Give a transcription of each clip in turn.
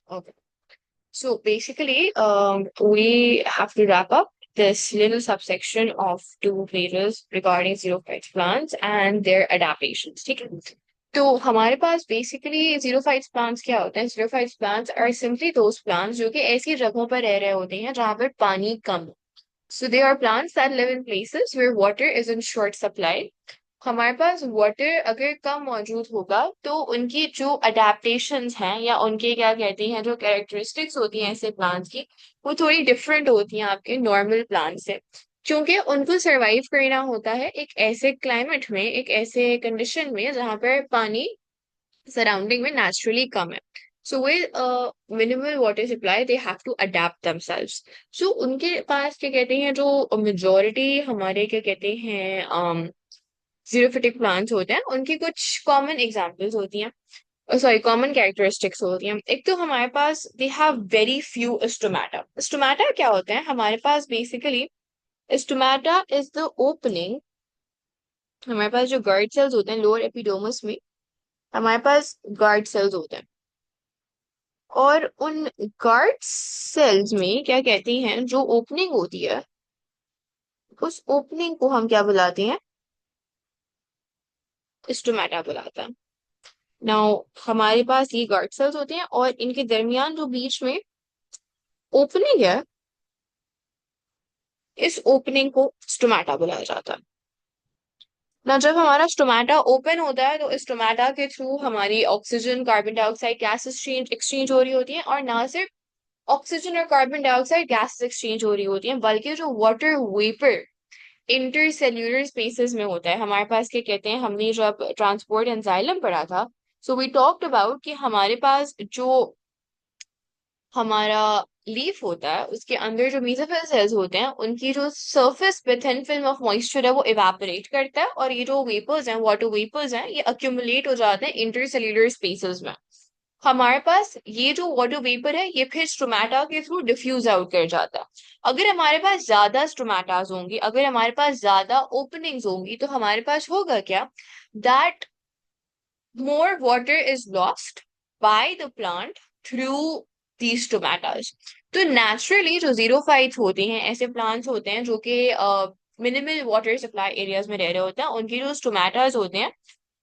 Okay. So basically, we have to wrap up this little subsection of two pages regarding xerophyte plants and their adaptations. ठीक है? तो हमारे पास basically xerophytes plants क्या होते हैं? Xerophytes plants are simply those plants जो कि ऐसी जगहों पर रह रहे होते हैं जहां पर पानी कम हो. So they are plants that live in places where water is in short supply. हमारे पास वाटर अगर कम मौजूद होगा तो उनकी जो अडेप्टेशंस हैं या उनके क्या कहते हैं जो कैरेक्टरिस्टिक्स होती हैं ऐसे प्लांट्स की, वो थोड़ी डिफरेंट होती हैं आपके नॉर्मल प्लांट से. क्योंकि उनको सरवाइव करना होता है एक ऐसे क्लाइमेट में, एक ऐसे कंडीशन में जहाँ पर पानी सराउंडिंग में नेचुरली कम है. So with minimal water supply they have to adapt themselves. सो उनके पास क्या कहते हैं जो मेजोरिटी हमारे क्या कहते हैं जीरोफिटिक प्लांट्स होते हैं, उनकी कुछ कॉमन एग्जांपल्स होती हैं, सॉरी कॉमन कैरेक्टरिस्टिक्स होती हैं. एक तो हमारे पास they have very few stomata. Stomata क्या होते हैं हमारे पास? Basically stomata is the opening. हमारे पास जो गार्ड सेल्स होते हैं लोअर एपिडर्मिस में, हमारे पास गार्ड सेल्स होते हैं. और उन गार्ड सेल्स में क्या कहते हैं जो ओपनिंग होती है, उस ओपनिंग को हम क्या बुलाते हैं? स्टोमेटा बुलाते हैं. नाउ हमारे पास ये गार्ड सेल्स होते हैं और इनके दरमियान जो बीच में ओपनिंग है, इस ओपनिंग को स्टोमेटा बुलाया जाता है. ना जब हमारा स्टोमेटा ओपन होता है तो स्टोमेटा के थ्रू हमारी oxygen carbon dioxide gas exchange exchange हो रही होती है. और ना सिर्फ ऑक्सीजन और कार्बन डाइऑक्साइड गैस एक्सचेंज हो रही होती है, बल्कि जो वाटर वेपर इंटरसेल्यूलर स्पेसेस में होता है. हमारे पास क्या कहते हैं, हमने जब ट्रांसपोर्ट एंजाइलम पढ़ा था, सो वी टॉक्ड अबाउट कि हमारे पास जो हमारा लीफ होता है उसके अंदर जो मेसोफिल सेल्स होते हैं, उनकी जो सरफेस पे थिन फिल्म ऑफ मॉइस्चर है वो इवेपोरेट करता है और ये जो वेपर्स हैं, वाटर वेपर्स हैं, ये अक्यूमुलेट हो जाते हैं इंटरसेल्यूलर स्पेसेस में. हमारे पास ये जो वाटर वेपर है ये फिर स्ट्रोमेटा के थ्रू डिफ्यूज आउट कर जाता है. अगर हमारे पास ज्यादा स्ट्रोमेटाज होंगी, अगर हमारे पास ज्यादा ओपनिंग्स होंगी, तो हमारे पास होगा क्या? That more water is lost by the plant through these stomatas. तो नेचुरली जो जीरोफाइट्स होते हैं, ऐसे प्लांट्स होते हैं जो कि मिनिमल वाटर सप्लाई एरियाज में रह रहे होते हैं, उनके जो स्टोमेटास होते हैं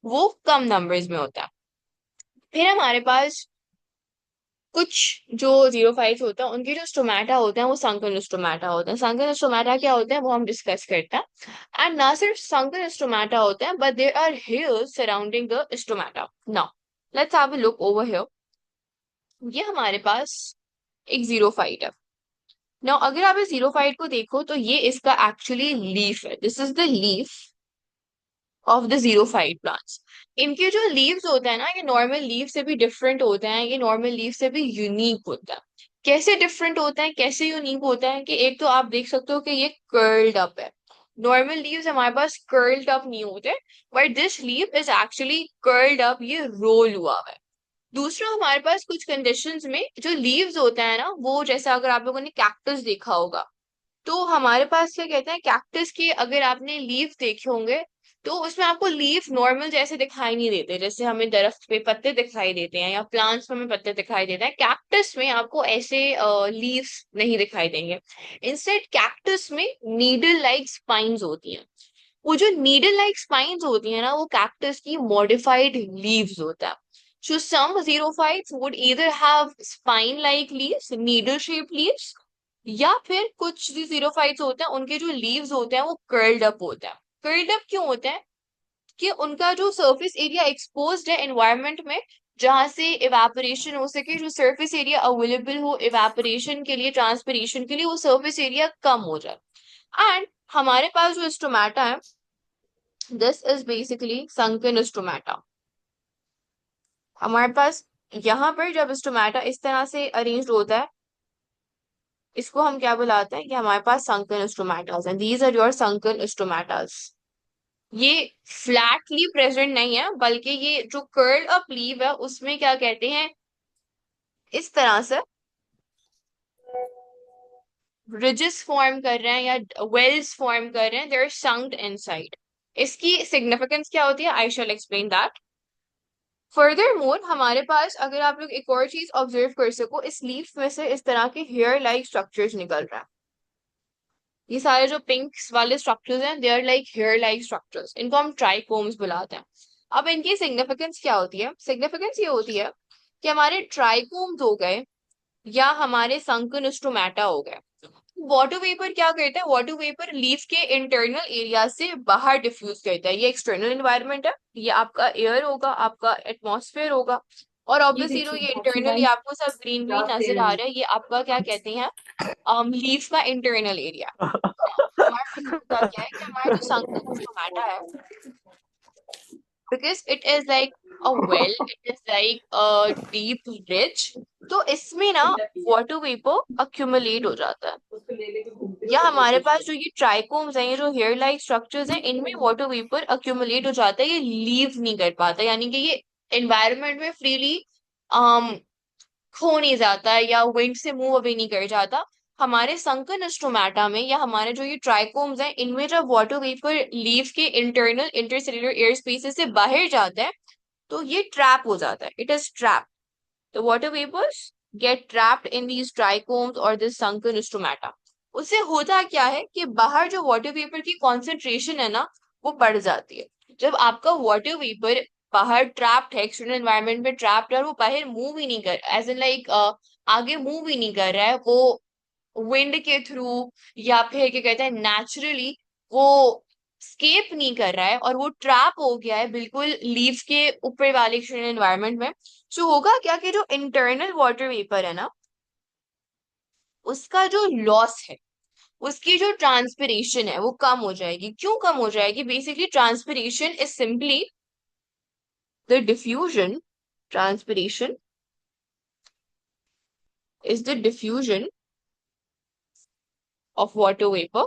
वो कम नंबर्स में होता है. फिर हमारे पास कुछ जो जीरोफाइट्स होता है, उनके जो स्टोमेटा होते हैं वो संकन स्टोमेटा होते हैं. संकन स्टोमेटा क्या होते हैं वो हम डिस्कस करते हैं. एंड ना सिर्फ संकन स्टोमेटा होते हैं, but there are hairs surrounding the stomata. Now let's have a look over here. ये हमारे पास एक जीरोफाइट है. नाउ अगर आप इस जीरोफाइट को देखो तो ये इसका एक्चुअली लीफ है. This is the leaf of the xerophyte plants. इनके जो लीव्स होते हैं ना, ये नॉर्मल लीफ से भी डिफरेंट होते हैं, ये नॉर्मल लीफ से भी यूनिक होता है. कैसे डिफरेंट होता है, कैसे यूनिक होता है? कि एक तो आप देख सकते हो कि ये कर्ल्ड अप है. नॉर्मल लीव्स हमारे पास कर्ल्ड अप नहीं होते, but this leaf is actually curled up, ये रोल हुआ हुआ है. दूसरा, हमारे पास कुछ कंडीशंस में जो लीव्स होता है ना, वो जैसे अगर आप लोगों ने कैक्टस देखा होगा, तो हमारे पास क्या कहते हैं, कैक्टस के अगर आपने लीफ देखे होंगे तो उसमें आपको लीफ नॉर्मल जैसे दिखाई नहीं देते, जैसे हमें दरख्त पे पत्ते दिखाई देते हैं या प्लांट्स में हमें पत्ते दिखाई देते हैं. कैक्टस में आपको ऐसे लीव्स नहीं दिखाई देंगे. इंस्टेड कैक्टस में नीडल लाइक स्पाइन्स होती हैं. वो जो नीडल लाइक स्पाइन्स होती है ना, वो कैक्टस की मॉडिफाइड लीव्स होता है. So some xerophytes would either have spine-like leaves, needle-shaped leaves, या फिर कुछ जो जीरोफाइट्स होते हैं उनके जो लीव्स होते हैं वो कर्ल्ड अप होते हैं. कर्ल्ड अप क्यों होते हैं? कि उनका जो सरफेस एरिया एक्सपोज्ड है एनवायरनमेंट में, जहां से इवेपोरेशन हो सके, जो सरफेस एरिया अवेलेबल हो इवेपोरेशन के लिए, ट्रांसपिरेशन के लिए, वो सरफेस एरिया कम हो जाए. एंड हमारे पास जो स्टोमेटा है, this is basically sunken stomata. हमारे पास यहाँ पर जब स्टोमेटा इस तरह से अरेंज होता है, इसको हम क्या बुलाते हैं? कि हमारे पास संकन स्टोमेटास हैं. These are your sunken stomatas. ये फ्लैटली प्रेजेंट नहीं है, बल्कि ये जो कर्ल अप लीव है उसमें क्या कहते हैं, इस तरह से रिजेस फॉर्म कर रहे हैं या वेल्स फॉर्म कर रहे हैं. They are sunked inside. इसकी सिग्निफिकेंस क्या होती है? I shall explain that. Further more हमारे पास अगर आप लोग एक और चीज ऑब्जर्व कर सको, इस लीफ में से इस तरह के हेयर लाइक स्ट्रक्चर्स निकल रहा है। ये सारे जो पिंक वाले स्ट्रक्चर्स हैं they are like hair like structures, इनको हम ट्राइकोम्स बुलाते हैं। अब इनकी सिग्निफिकेंस क्या होती है? सिग्निफिकेंस ये होती है कि हमारे ट्राइकोम्स हो गए या हमारे संकन स्टोमेटा हो गए, वाटर वेपर क्या करता है? वाटर वेपर लीफ के इंटरनल एरिया से बाहर डिफ्यूज करता है। ये एक्सटर्नल एनवायरनमेंट है, ये आपका एयर होगा, आपका एटमॉस्फेयर होगा। और ये ऑब्वियसली जो देखिए ये कॉफी इंटरनली वाइट आपको सब ग्रीन ग्रीन जाते नजर हैं। आ रहा है, ये आपका क्या कहते हैं, लीफ का इंटरनल एरिया। हमारे पास होता क्या है कि हमारा जो संकन स्टोमेटा है, because it is like a well, it is like a deep ridge, तो इसमें ना वाटर वेपर अक्यूमुलेट हो जाता है। उसको ले लेके घूमते या हुए तब वो हमारे खुश पास हो। जो ये ट्राइकोम्स हैं, ये जो हेयर लाइक स्ट्रक्चर्स हैं, इनमें वाटर वेपर अक्यूमुलेट हो जाता है, ये लीव नहीं कर पाता, यानी कि ये एनवायरनमेंट में फ्रीली खो नहीं जाता या विंड से मूव अवे नहीं कर जाता। हमारे संकन स्टोमेटा में या हमारे जो ये ट्राइकोम्स हैं, इनमें जब वाटर वेपर लीव के इंटरनल इंटरसेल्युलर एयर स्पेसेस से बाहर जाता है तो ये ट्रैप हो जाता है, it is trap. The water vapors get trapped in these trichomes or this sunken stomata. उससे होता क्या है कि बाहर जो वाटर वेपर की कॉन्सेंट्रेशन है ना, वो बढ़ जाती है। जब आपका वाटर वेपर बाहर ट्रैप्ड है, एक्सटर्नल एनवायरनमेंट में ट्रैप्ड है, और वो बाहर मूव ही नहीं कर, एज इन लाइक आगे मूव ही नहीं कर रहा है, वो विंड के थ्रू या फिर क्या कहते हैं नेचुरली वो स्केप नहीं कर रहा है और वो ट्रैप हो गया है बिल्कुल लीव्स के ऊपर वाले एक्सटर्नल एनवायरनमेंट में, तो होगा क्या कि जो इंटरनल वाटर वेपर है ना, उसका जो लॉस है, उसकी जो ट्रांसपिरेशन है वो कम हो जाएगी। क्यों कम हो जाएगी? Basically transpiration is simply the diffusion, transpiration is the diffusion of water vapour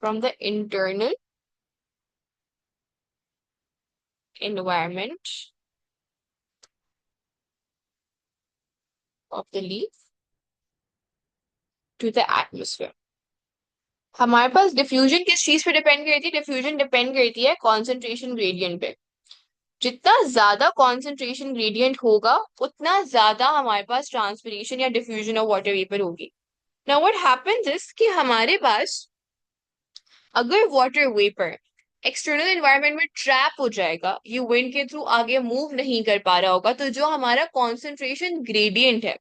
from the internal environment of the leaf to the atmosphere। हमारे पास डिफ्यूजन किस चीज पे डिपेंड करती है? डिफ्यूजन डिपेंड करती है कॉन्सेंट्रेशन ग्रेडियंट पे। जितना ज्यादा कॉन्सेंट्रेशन ग्रेडियंट होगा उतना ज्यादा हमारे पास ट्रांसपिरेशन या डिफ्यूजन ऑफ वाटर वेपर होगी। नाउ व्हाट हैपेंस इज कि हमारे पास अगर वाटर वेपर एक्सटर्नल एनवायरनमेंट में ट्रैप हो जाएगा, ये विंड के थ्रू आगे मूव नहीं कर पा रहा होगा, तो जो हमारा कॉन्सेंट्रेशन ग्रेडियंट है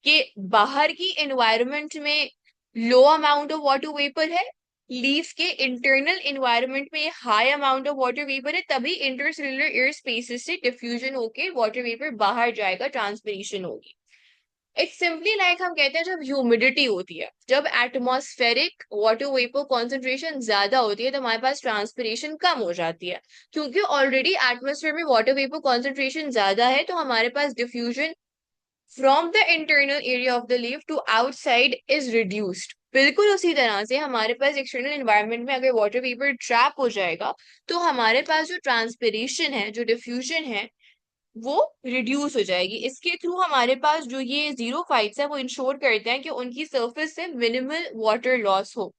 कि बाहर की एनवायरनमेंट में लो अमाउंट ऑफ वाटर वेपर है, लीफ के इंटरनल एनवायरनमेंट में high amount of water vapour है, तभी इंटरसेल्युलर एयर स्पेसेस से डिफ्यूजन होके वाटर वेपर बाहर जाएगा, ट्रांसपिरेशन होगी। इट्स सिंपली लाइक हम कहते हैं जब ह्यूमिडिटी होती है, जब एटमॉस्फेरिक वाटर वेपर कॉन्सेंट्रेशन ज्यादा होती है तो हमारे पास ट्रांसपिरेशन कम हो जाती है, क्योंकि ऑलरेडी एटमॉस्फेयर में वाटर वेपर कॉन्सेंट्रेशन ज्यादा है, तो हमारे पास diffusion from the internal area of the leaf to outside is reduced. बिल्कुल उसी तरह से हमारे पास एक्सटर्नल एनवायरनमेंट में अगर वाटर वेपर ट्रैप हो जाएगा तो हमारे पास जो ट्रांसपिरेशन है, जो डिफ्यूजन है, वो रिड्यूस हो जाएगी। इसके थ्रू हमारे पास जो ये जीरो फाइट्स है वो इंश्योर करते हैं कि उनकी सरफेस से मिनिमल वाटर लॉस हो।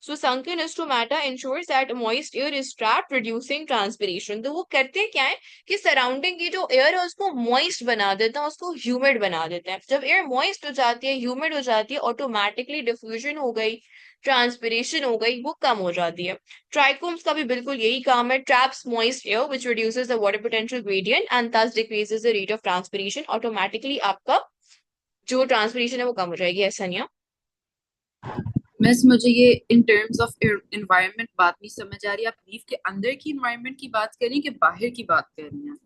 सो sunken stomata ensures that moist air is trapped reducing transpiration। तो वो करते क्या है कि सराउंडिंग की जो एयर है उसको मॉइस्ट बना देते हैं, उसको ह्यूमिड बना देते हैं। जब एयर मॉइस्ट हो जाती है, ह्यूमिड हो जाती है, ऑटोमेटिकली डिफ्यूजन हो गई, ट्रांसपिरेशन हो गई, वो कम हो जाती है। ट्राइकोम्स का भी बिल्कुल यही काम है, traps moist air which reduces the water potential gradient and thus decreases the rate of transpiration। Automatically आपका जो ट्रांसपिरेशन है वो कम हो जाएगी। ऐसा नहीं है। मिस मुझे ये इन टर्म्स ऑफ एनवायरनमेंट बात नहीं समझ आ रही। आप लीफ के अंदर की एनवायरनमेंट की बात कर रही हैं कि बाहर की बात कर रही हैं?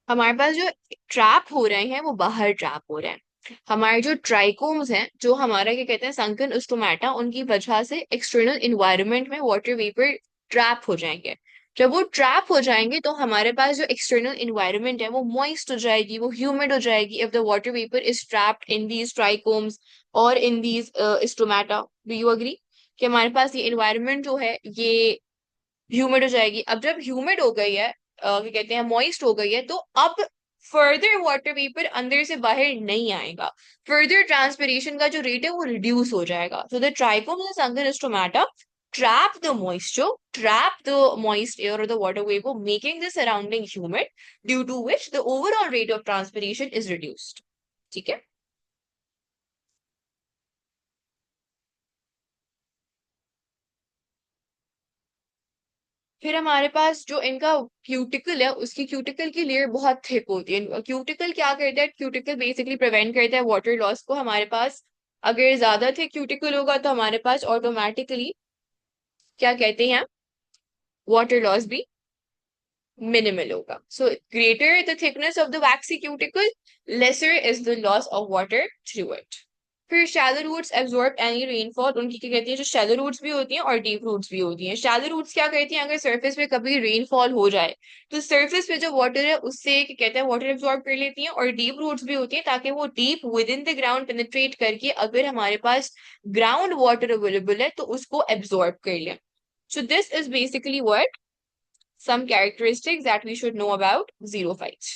हमारे पास जो ट्रैप हो रहे हैं वो बाहर ट्रैप हो रहे हैं। हमारे जो ट्राइकोम्स हैं, जो हमारा क्या कहते हैं संकन स्टोमेटा, उनकी वजह से एक्सटर्नल इन्वायरमेंट में वाटर वेपर ट्रैप हो जाएंगे। जब वो ट्रैप हो जाएंगे तो हमारे पास जो एक्सटर्नल इन्वायरमेंट है वो मॉइस्ट हो जाएगी, वो ह्यूमिड हो जाएगी if the water vapour is trapped in these trichomes और in these stomata. Do you agree कि हमारे पास ये इन्वायरमेंट जो है ये ह्यूमिड हो जाएगी? अब जब ह्यूमिड हो गई है, क्या कहते हैं, मॉइस्ट हो गई है, तो अब फर्दर वाटर वेपर अंदर से बाहर नहीं आएगा, फर्दर ट्रांसपिरेशन का जो रेट है वो रिड्यूस हो जाएगा। So the trichome sunken stomata trap the moisture, trap the moist air or the water vapor, making the surrounding humid, due to which the overall rate of transpiration is reduced. ठीक है. फिर हमारे पास जो इनका cuticle है, उसकी cuticle की लेयर बहुत थिक होती है. क्यूटिकल क्या करता है? क्यूटिकल बेसिकली प्रिवेंट करता है वाटर लॉस को. हमारे पास अगर ज्यादा थिक क्यूटिकल होगा तो हमारे पास ऑटोमेटिकली क्या कहते हैं, वाटर लॉस भी मिनिमल होगा. So greater the thickness of the waxy cuticle, lesser is the loss of water through it. फिर shallow roots absorb any rainfall. उनकी क्या कहती है, जो शैलो रूट्स भी होती हैं और डीप रूट्स भी होती हैं. शैलो रूट्स क्या करती हैं, अगर सरफेस पे कभी रेनफॉल हो जाए तो सरफेस पे जो वाटर है उससे क्या कहते हैं, वाटर एब्जॉर्ब कर लेती हैं. और डीप रूट्स भी होती हैं ताकि वो deep with in the ground penetrate करके अगर हमारे पास ग्राउंड वाटर अवेलेबल है तो उसको एब्जॉर्ब कर लें. So this is basically what some characteristics that we should know about xerophytes.